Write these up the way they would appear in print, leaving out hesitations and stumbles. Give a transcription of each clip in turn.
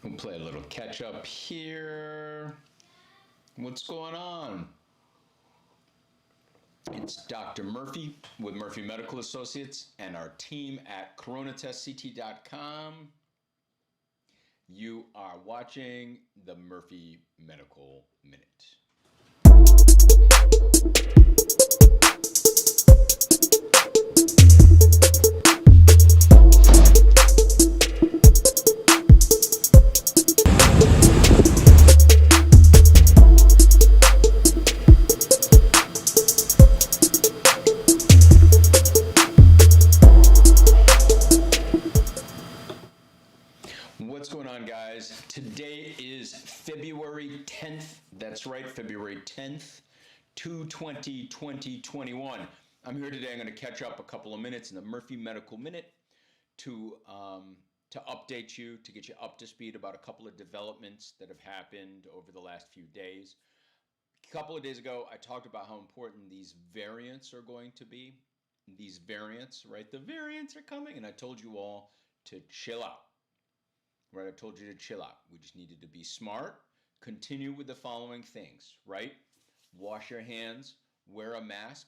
We'll play a little catch up here. What's going on? It's Dr. Murphy with Murphy Medical Associates and our team at coronatestct.com. You are watching the Murphy Medical Minute. What's going on, guys? Today is February 10th. That's right, February 10th, 2021. I'm here today. I'm going to catch up a couple of minutes in the Murphy Medical Minute to update you, to get you up to speed about a couple of developments that have happened over the last few days. A couple of days ago, I talked about how important these variants are going to be. These variants, right? The variants are coming, and I told you all to chill out. Right, I told you to chill out. We just needed to be smart. Continue with the following things, right? Wash your hands, wear a mask,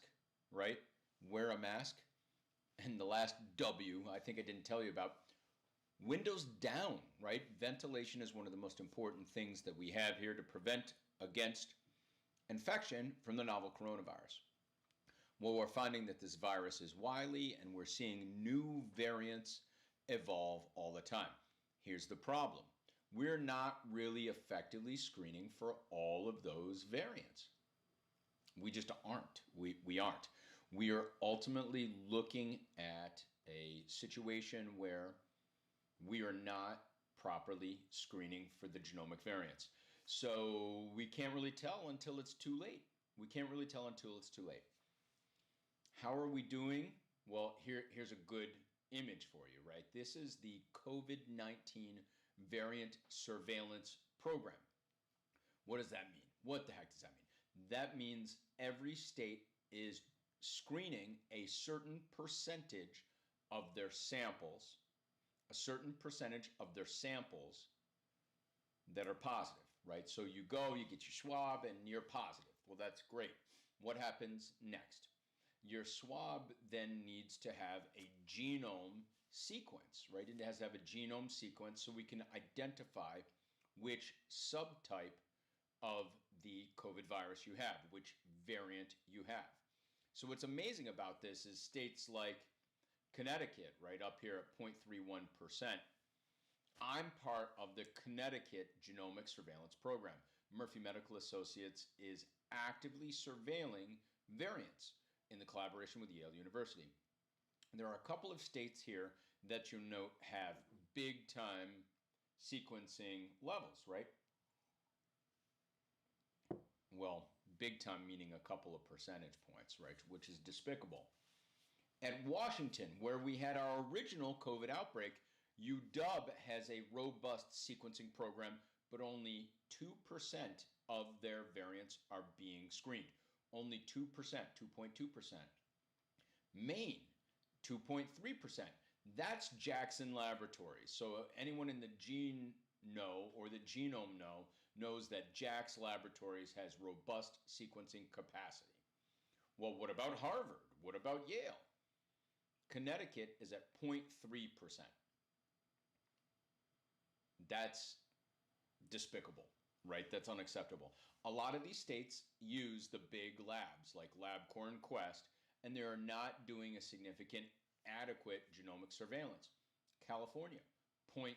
right? Wear a mask. And the last W, I think I didn't tell you about, windows down, right? Ventilation is one of the most important things that we have here to prevent against infection from the novel coronavirus. Well, we're finding that this virus is wily, and we're seeing new variants evolve all the time. Here's the problem. We're not really effectively screening for all of those variants. We just aren't. We aren't. We are ultimately looking at a situation where we are not properly screening for the genomic variants. So we can't really tell until it's too late. We can't really tell until it's too late. How are we doing? Well, here's a good image for you, right? This is the COVID-19 variant surveillance program. What does that mean? What the heck does that mean? That means every state is screening a certain percentage of their samples, that are positive, right? So you go, you get your swab, and you're positive. Well, that's great. What happens next? Your swab then needs to have a genome sequence, right? It has to have a genome sequence so we can identify which subtype of the COVID virus you have, which variant you have. So what's amazing about this is states like Connecticut, right up here at 0.31%. I'm part of the Connecticut Genomic Surveillance Program. Murphy Medical Associates is actively surveilling variants in the collaboration with Yale University. There are a couple of states here that you'll note have big time sequencing levels, right? Well, big time meaning a couple of percentage points, right? Which is despicable. At Washington, where we had our original COVID outbreak, UW has a robust sequencing program, but only 2% of their variants are being screened. Only 2%, 2.2%. Maine, 2.3%. That's Jackson Laboratories. So anyone in the gene know or the genome knows that Jax Laboratories has robust sequencing capacity. Well, what about Harvard? What about Yale? Connecticut is at 0.3%. That's despicable, right? That's unacceptable. A lot of these states use the big labs like LabCorp and Quest, and they are not doing a significant, adequate genomic surveillance. California, 0.3%.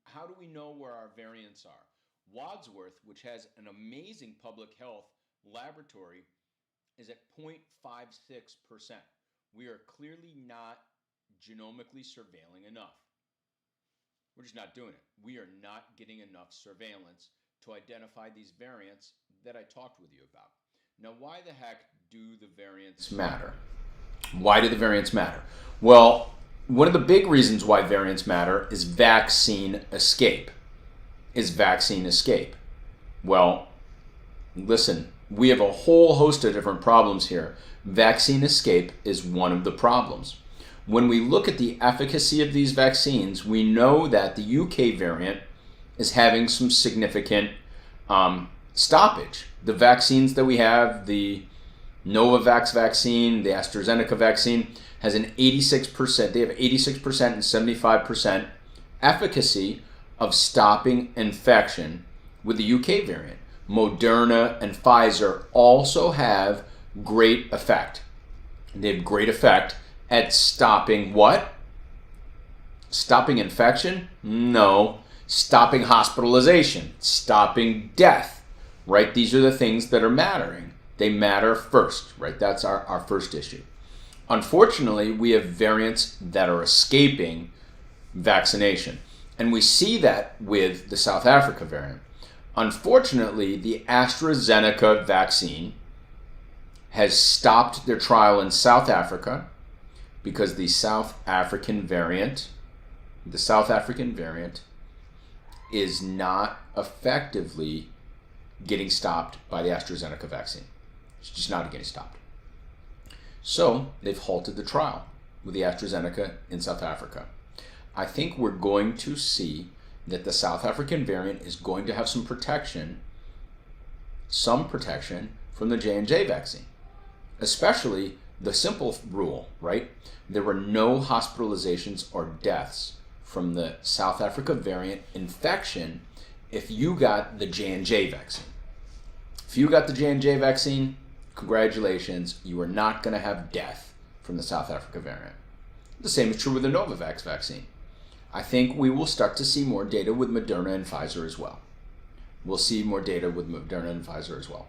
How do we know where our variants are? Wadsworth, which has an amazing public health laboratory, is at 0.56%. We are clearly not genomically surveilling enough. We're just not doing it. We are not getting enough surveillance to identify these variants that I talked with you about. Now, why the heck do the variants matter? Why do the variants matter? Well, one of the big reasons why variants matter is vaccine escape. Well, listen, we have a whole host of different problems here. Vaccine escape is one of the problems. when we look at the efficacy of these vaccines, we know that the UK variant is having some significant stoppage. The vaccines that we have, the Novavax vaccine, the AstraZeneca vaccine, has an 86%, they have 86% and 75% efficacy of stopping infection with the UK variant. Moderna and Pfizer also have great effect. They have great effect at stopping what? Stopping infection? No. Stopping hospitalization, stopping death, right? These are the things that are mattering. They matter first, right? That's our first issue. Unfortunately, we have variants that are escaping vaccination. And we see that with the South Africa variant. Unfortunately, the AstraZeneca vaccine has stopped their trial in South Africa because the South African variant is not effectively getting stopped by the AstraZeneca vaccine. It's just not getting stopped. So they've halted the trial with the AstraZeneca in South Africa. I think we're going to see that the South African variant is going to have some protection from the J&J vaccine, especially the simple rule, right? There were no hospitalizations or deaths from the South Africa variant infection if you got the J&J vaccine. If you got the J&J vaccine, congratulations, you are not going to have death from the South Africa variant. The same is true with the Novavax vaccine. I think we will start to see more data with Moderna and Pfizer as well. We'll see more data with Moderna and Pfizer as well,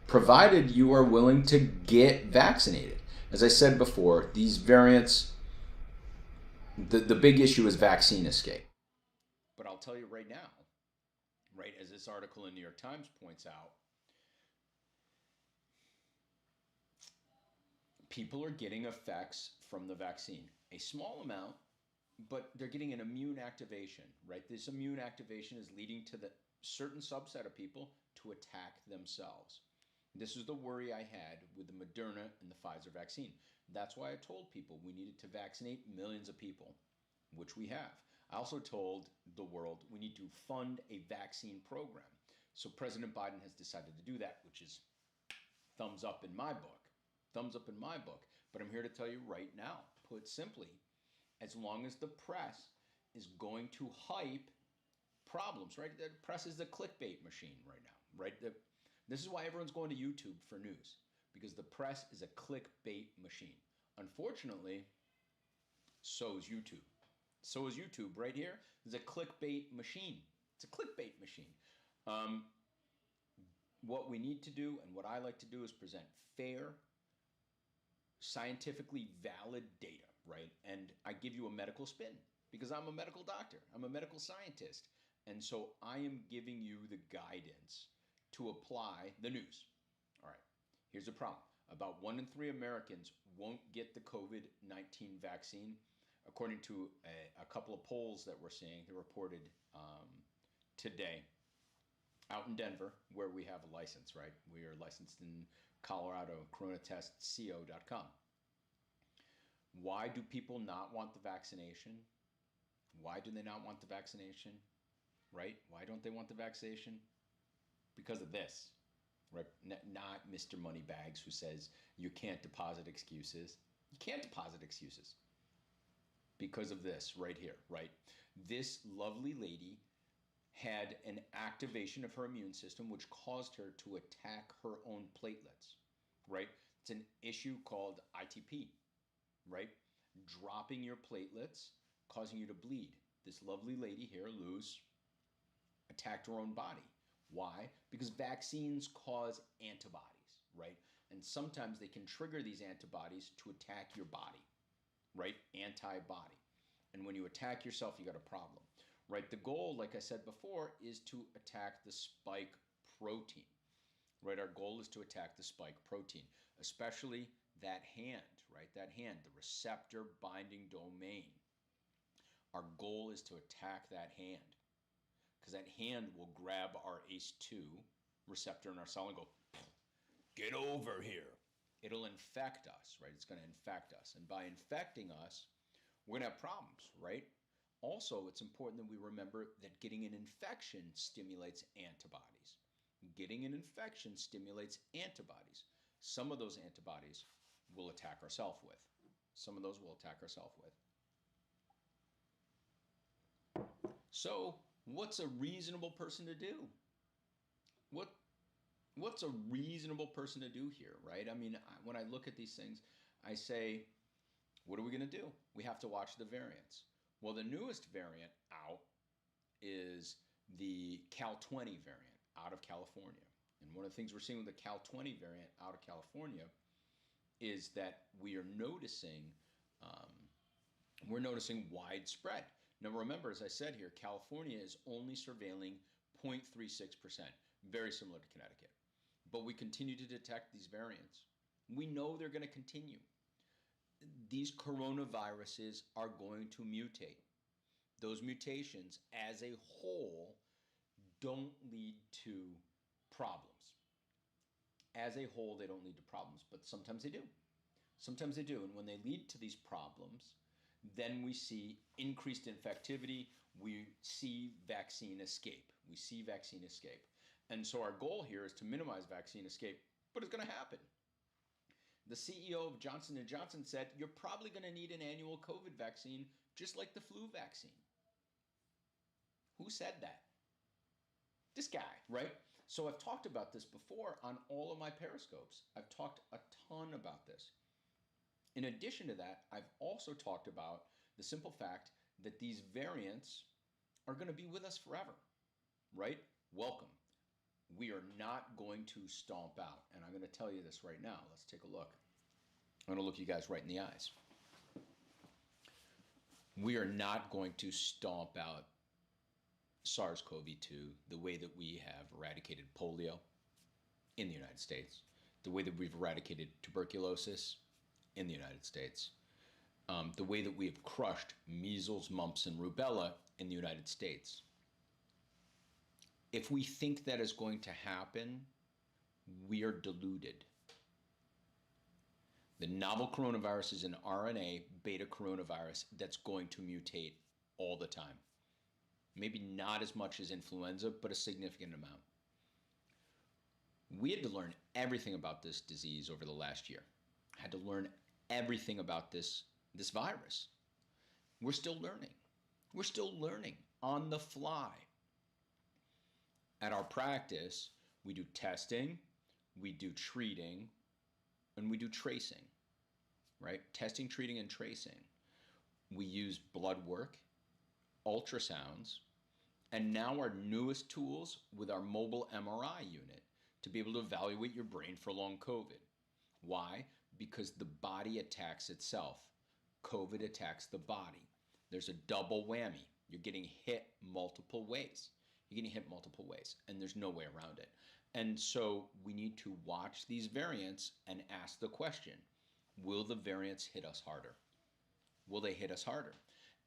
provided you are willing to get vaccinated. As I said before, these variants, the big issue is vaccine escape. But I'll tell you right now, right, as this article in New York Times points out, people are getting effects from the vaccine. A small amount, but they're getting an immune activation, right? This immune activation is leading to the certain subset of people to attack themselves. This is the worry I had with the Moderna and the Pfizer vaccine. That's why I told people we needed to vaccinate millions of people, which we have. I also told the world we need to fund a vaccine program. So President Biden has decided to do that, which is thumbs up in my book. Thumbs up in my book. But I'm here to tell you right now, put simply, as long as the press is going to hype problems, right? The press is the clickbait machine right now, right? This is why everyone's going to YouTube for news, because the press is a clickbait machine. Unfortunately, so is YouTube. So is YouTube right here. It's a clickbait machine. It's a clickbait machine. What we need to do and what I like to do is present fair, scientifically valid data, right? And I give you a medical spin because I'm a medical doctor. I'm a medical scientist. And so I am giving you the guidance to apply the news. All right, here's the problem. About 1 in 3 Americans won't get the COVID-19 vaccine, according to a couple of polls that we're seeing. They reported today out in Denver, where we have a license, right? We are licensed in Colorado, coronatestco.com. Why do people not want the vaccination? Why do they not want the vaccination? Right? Why don't they want the vaccination? Because of this, right? Not Mr. Moneybags who says you can't deposit excuses. You can't deposit excuses because of this right here, right? This lovely lady had an activation of her immune system which caused her to attack her own platelets, right? It's an issue called ITP, right? Dropping your platelets, causing you to bleed. This lovely lady here, Luz, attacked her own body. Why? Because vaccines cause antibodies, right? And sometimes they can trigger these antibodies to attack your body, right? Antibody. And when you attack yourself, you got a problem, right? The goal, like I said before, is to attack the spike protein, right? Our goal is to attack the spike protein, especially that hand, right? That hand, the receptor binding domain. Our goal is to attack that hand because that hand will grab our ACE2 receptor in our cell and go, get over here, It'll infect us, right? It's going to infect us. And by infecting us, we're going to have problems, right? Also, it's important that we remember that getting an infection stimulates antibodies. Getting an infection stimulates antibodies. Some of those antibodies we'll attack ourselves with. Some of those we'll attack ourselves with. So, what's a reasonable person to do? What's a reasonable person to do here, right? I mean, when I look at these things, I say, what are we going to do? We have to watch the variants. Well, the newest variant out is the Cal 20 variant out of California. And one of the things we're seeing with the Cal 20 variant out of California is that we're noticing widespread. Now, remember, as I said here, California is only surveilling 0.36%, very similar to Connecticut. But we continue to detect these variants. We know they're going to continue. These coronaviruses are going to mutate. Those mutations, as a whole, don't lead to problems. As a whole, they don't lead to problems, but sometimes they do. Sometimes they do. And when they lead to these problems, then we see increased infectivity. We see vaccine escape. And so our goal here is to minimize vaccine escape, but it's going to happen. The CEO of Johnson & Johnson said, you're probably going to need an annual COVID vaccine, just like the flu vaccine. Who said that? This guy, right? So I've talked about this before on all of my Periscopes. I've talked a ton about this. In addition to that, I've also talked about the simple fact that these variants are going to be with us forever, right? Welcome. We are not going to stomp out. And I'm going to tell you this right now. Let's take a look. I'm going to look you guys right in the eyes. We are not going to stomp out SARS-CoV-2 the way that we have eradicated polio in the United States, the way that we've eradicated tuberculosis in the United States, the way that we have crushed measles, mumps, and rubella in the United States. If we think that is going to happen, we are deluded. The novel coronavirus is an RNA beta coronavirus that's going to mutate all the time. Maybe not as much as influenza, but a significant amount. We had to learn everything about this disease over the last year. Had to learn everything about this virus. We're still learning. We're still learning on the fly. At our practice, we do testing, we do treating, and we do tracing, right? Testing, treating, and tracing. We use blood work, ultrasounds, and now our newest tools with our mobile MRI unit to be able to evaluate your brain for long COVID. Why? Because the body attacks itself. COVID attacks the body. There's a double whammy. You're getting hit multiple ways. And there's no way around it. And so we need to watch these variants and ask the question, will the variants hit us harder? Will they hit us harder?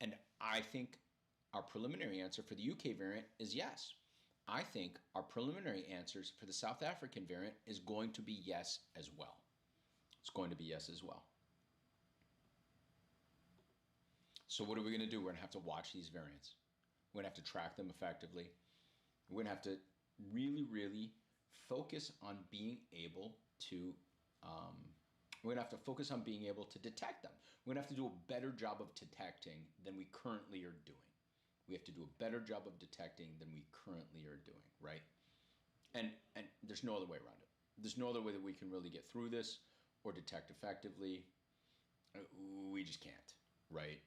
And I think our preliminary answer for the UK variant is yes. I think our preliminary answers for the South African variant is going to be yes as well. It's going to be yes as well. So what are we going to do? We're going to have to watch these variants. We're going to have to track them effectively. We're going to have to really, really focus on being able to, detect them. We're going to have to do a better job of detecting than we currently are doing. We have to do a better job of detecting than we currently are doing, right? And there's no other way around it. There's no other way that we can really get through this or detect effectively. We just can't, right?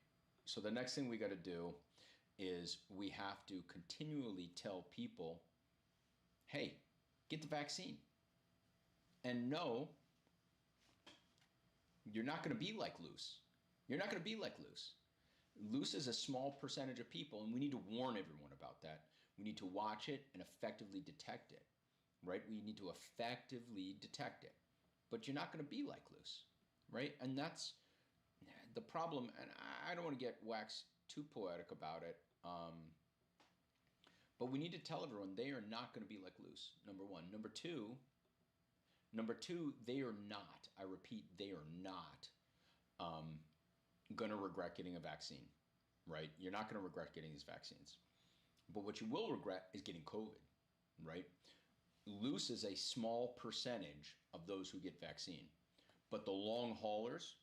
So the next thing we got to do is we have to continually tell people, hey, get the vaccine. And no, you're not going to be like loose. You're not going to be like loose. Loose is a small percentage of people, and we need to warn everyone about that. We need to watch it and effectively detect it, right? We need to effectively detect it. But you're not going to be like loose, right? And that's the problem. And I don't want to get waxed too poetic about it. But we need to tell everyone they are not going to be like loose, number one. Number Number two, they are not, I repeat, they are not going to regret getting a vaccine, right? You're not going to regret getting these vaccines. But what you will regret is getting COVID, right? Loses a small percentage of those who get vaccine. But the long haulers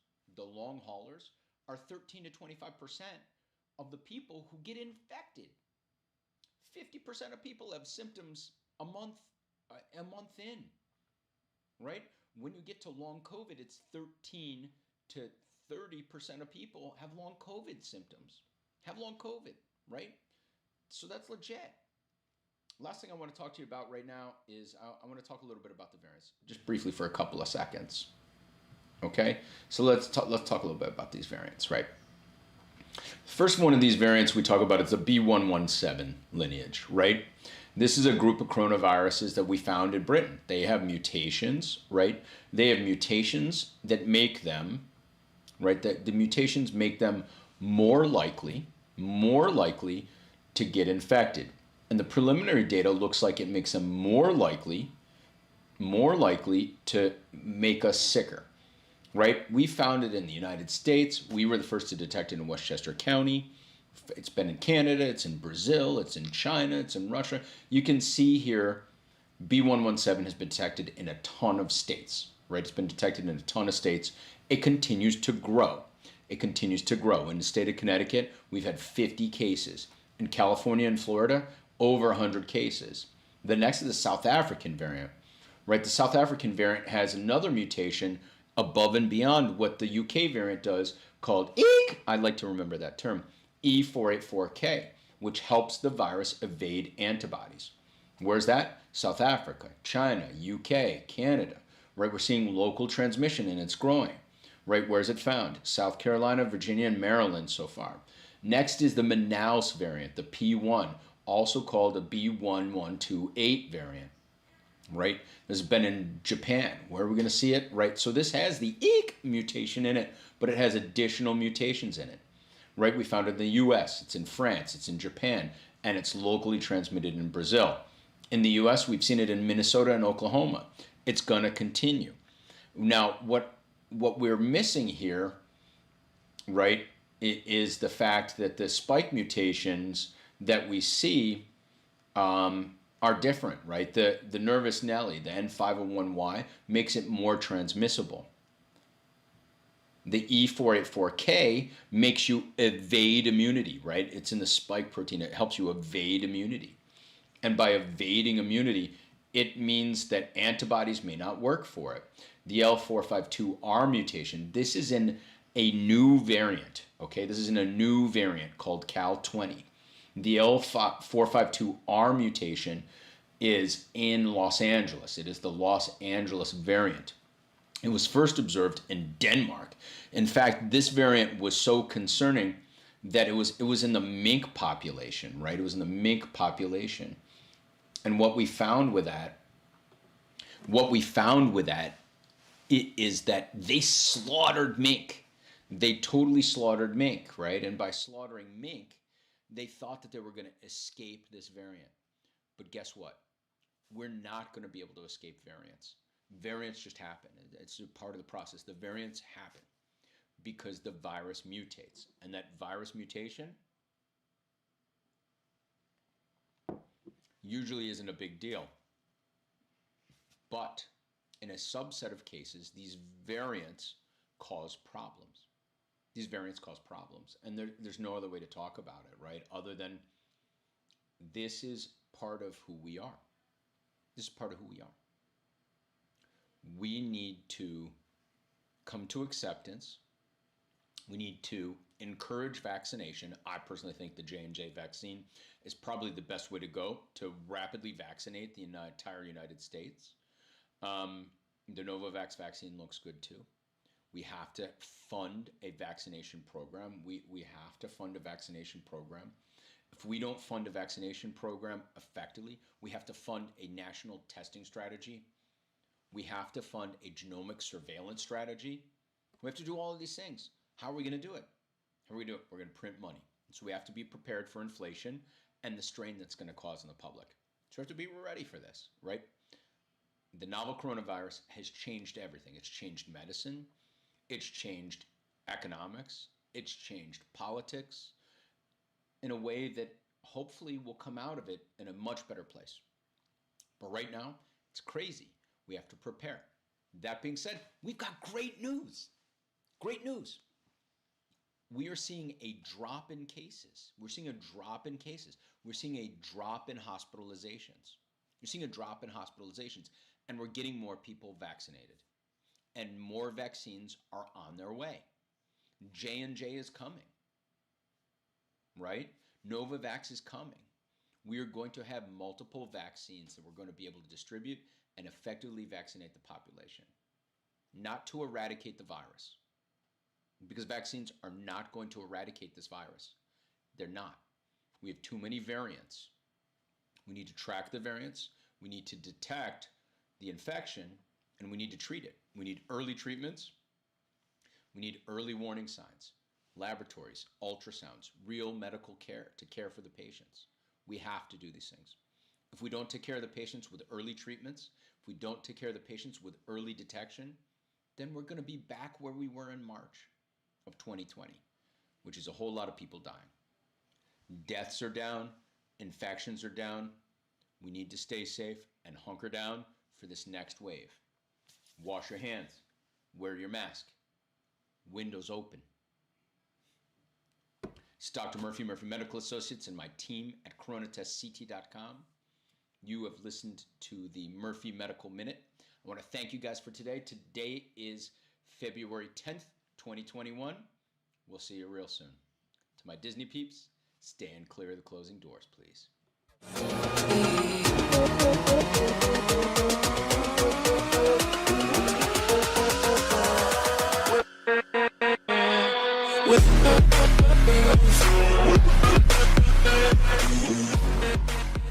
are 13 to 25% of the people who get infected. 50% of people have symptoms a month in, right? When you get to long COVID, it's 13 to 30% of people have long COVID symptoms, have long COVID, right? So that's legit. Last thing I want to talk to you about right now is I want to talk a little bit about the variants, just briefly for a couple of seconds. Okay, so let's talk a little bit about these variants, right? First one of these variants we talk about is the B117 lineage, right? This is a group of coronaviruses that we found in Britain. They have mutations, right? They have mutations that make them, right? The mutations make them more likely to get infected. And the preliminary data looks like it makes them more likely to make us sicker, right? We found it in the United States. We were the first to detect it in Westchester County. It's been in Canada, it's in Brazil, it's in China, it's in Russia. You can see here B117 has been detected in a ton of states, right? It's been detected in a ton of states. It continues to grow. It continues to grow. In the state of Connecticut, we've had 50 cases. In California and Florida, over 100 cases. The next is the South African variant, right? The South African variant has another mutation above and beyond what the UK variant does called EEK. I like to remember that term, E484K, which helps the virus evade antibodies. Where's that? South Africa, China, UK, Canada, right? We're seeing local transmission and it's growing, right? Where's it found? South Carolina, Virginia, and Maryland so far. Next is the Manaus variant, the P1, also called a B1128 variant, right? This has been in Japan. Where are we going to see it, right? So this has the EEK mutation in it, but it has additional mutations in it, right? We found it in the US, it's in France, it's in Japan, and it's locally transmitted in Brazil. In the US, we've seen it in Minnesota and Oklahoma. It's going to continue. Now, what we're missing here, right, is the fact that the spike mutations that we see are different, right? The nervous Nelly, the N501Y, makes it more transmissible. The E484K makes you evade immunity, right? It's in the spike protein. It helps you evade immunity. And by evading immunity, it means that antibodies may not work for it. The L452R mutation, this is in a new variant, okay? This is in a new variant called Cal20. The L452R mutation is in Los Angeles. It is the Los Angeles variant. It was first observed in Denmark. In fact, this variant was so concerning that it was in the mink population, right? It was in the mink population. And what we found with that is that they slaughtered mink. They totally slaughtered mink, right? And by slaughtering mink, they thought that they were going to escape this variant. But guess what? We're not going to be able to escape variants. Variants just happen. It's a part of the process. The variants happen because the virus mutates. And that virus mutation usually isn't a big deal. But in a subset of cases, these variants cause problems. These variants cause problems. And there's no other way to talk about it, right? Other than this is part of who we are. This is part of who we are. We need to come to acceptance. We need to encourage vaccination. I personally think the J&J vaccine is probably the best way to go to rapidly vaccinate the entire United States. The Novavax vaccine looks good too. We have to fund a vaccination program. We have to fund a vaccination program. If we don't fund a vaccination program effectively, we have to fund a national testing strategy. We have to fund a genomic surveillance strategy. We have to do all of these things. How are we going to do it? How are we going to do it? We're going to print money. So we have to be prepared for inflation and the strain that's going to cause in the public. So we have to be ready for this, right? The novel coronavirus has changed everything. It's changed medicine. It's changed economics. It's changed politics in a way that hopefully we'll come out of it in a much better place. But right now, it's crazy. We have to prepare. That being said, we've got great news. Great news. We are seeing a drop in cases. We're seeing a drop in cases. We're seeing a drop in hospitalizations. You're seeing a drop in hospitalizations, and we're getting more people vaccinated. And more vaccines are on their way. J&J is coming, right? Novavax is coming. We are going to have multiple vaccines that we're going to be able to distribute and effectively vaccinate the population. Not to eradicate the virus, because vaccines are not going to eradicate this virus. They're not. We have too many variants. We need to track the variants. We need to detect the infection, and we need to treat it. We need early treatments. We need early warning signs, laboratories, ultrasounds, real medical care to care for the patients. We have to do these things. If we don't take care of the patients with early treatments, if we don't take care of the patients with early detection, then we're going to be back where we were in March of 2020, which is a whole lot of people dying. Deaths are down, infections are down. We need to stay safe and hunker down for this next wave. Wash your hands, wear your mask, windows open. It's Dr. Murphy, Murphy Medical Associates, and my team at coronatestct.com. You have listened to the Murphy Medical Minute. I want to thank you guys for today. Today is February 10th, 2021. We'll see you real soon. To my Disney peeps, stand clear of the closing doors, please. With